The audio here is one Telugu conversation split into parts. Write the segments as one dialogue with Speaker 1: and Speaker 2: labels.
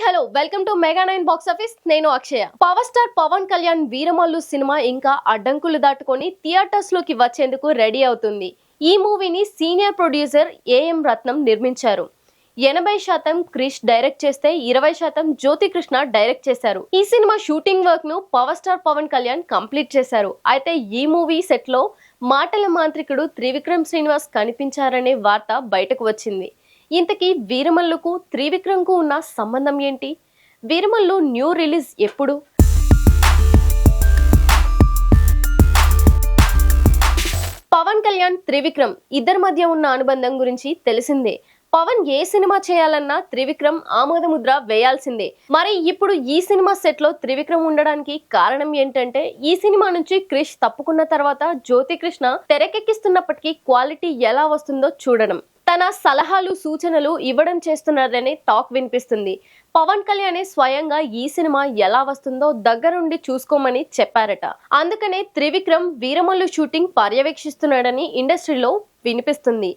Speaker 1: Hello welcome to Mega 9 box office. నేను Akshaya. Power star Pawan Kalyan Veeramallu cinema ఇంకా అడ్డంకులు దాటుకొని థియేటర్స్ లోకి వచ్చేందుకు రెడీ అవుతుంది. ఈ మూవీని సీనియర్ ప్రొడ్యూసర్ ఏఎం రత్నం నిర్మించారు. 80% క్రిష్ డైరెక్ట్ చేస్తే 20% జ్యోతి కృష్ణ డైరెక్ట్ చేశారు. ఈ సినిమా షూటింగ్ వర్క్ ను power star Pawan Kalyan complete చేశారు. అయితే ఈ మూవీ సెట్ లో మాటల మాంత్రికుడు త్రివిక్రమ్ శ్రీనివాస్ కనిపించారనే వార్త బయటకు వచ్చింది. ఇంతకీ వీరమల్లుకు త్రివిక్రమ్కు ఉన్న సంబంధం ఏంటి? వీరమల్లు న్యూ రిలీజ్ ఎప్పుడు? పవన్ కళ్యాణ్ త్రివిక్రమ్ ఇద్దరి మధ్య ఉన్న అనుబంధం గురించి తెలిసిందే. పవన్ ఏ సినిమా చేయాలన్నా త్రివిక్రమ్ ఆమోదముద్ర వేయాల్సిందే. మరి ఇప్పుడు ఈ సినిమా సెట్ లో త్రివిక్రమ్ ఉండడానికి కారణం ఏంటంటే, ఈ సినిమా నుంచి క్రిష్ తప్పుకున్న తర్వాత జ్యోతి కృష్ణ తెరకెక్కిస్తున్నప్పటికీ క్వాలిటీ ఎలా వస్తుందో చూడడం, తన సలహాలు సూచనలు ఇవ్వడం చేస్తున్నారనే టాక్ వినిపిస్తుంది. పవన్ కళ్యాణ్ స్వయంగా ఈ సినిమా ఎలా వస్తుందో దగ్గరుండి చూసుకోమని చెప్పారట. అందుకనే త్రివిక్రమ్ వీరమల్లు షూటింగ్ పర్యవేక్షిస్తున్నాడని ఇండస్ట్రీలో వినిపిస్తుంది.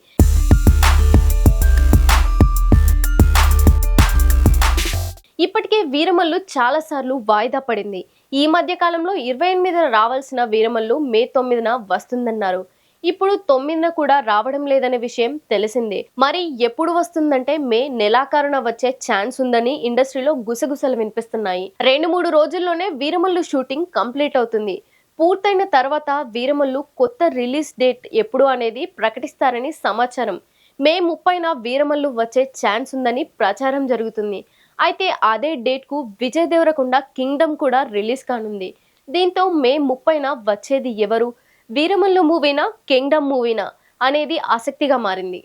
Speaker 1: ఇప్పటికే వీరమల్లు చాలా సార్లు వాయిదా పడింది. ఈ మధ్య కాలంలో 28న రావాల్సిన వీరమల్లు మే 9న వస్తుందన్నారు. ఇప్పుడు 9న కూడా రావడం లేదనే విషయం తెలిసిందే. మరి ఎప్పుడు వస్తుందంటే మే నెలాఖరున వచ్చే ఛాన్స్ ఉందని ఇండస్ట్రీలో గుసగుసలు వినిపిస్తున్నాయి. 2-3 రోజుల్లోనే వీరమల్లు షూటింగ్ కంప్లీట్ అవుతుంది. పూర్తయిన తర్వాత వీరమల్లు కొత్త రిలీజ్ డేట్ ఎప్పుడు అనేది ప్రకటిస్తారని సమాచారం. మే 30న వీరమల్లు వచ్చే ఛాన్స్ ఉందని ప్రచారం జరుగుతుంది. అయితే అదే డేట్ కు విజయ్ దేవరకొండ కింగ్డమ్ కూడా రిలీజ్ కానుంది. దీంతో మే 30న వచ్చేది ఎవరు? వీరమల్లు మూవీనా, కింగ్డమ్ మూవీనా అనేది ఆసక్తిగా మారింది.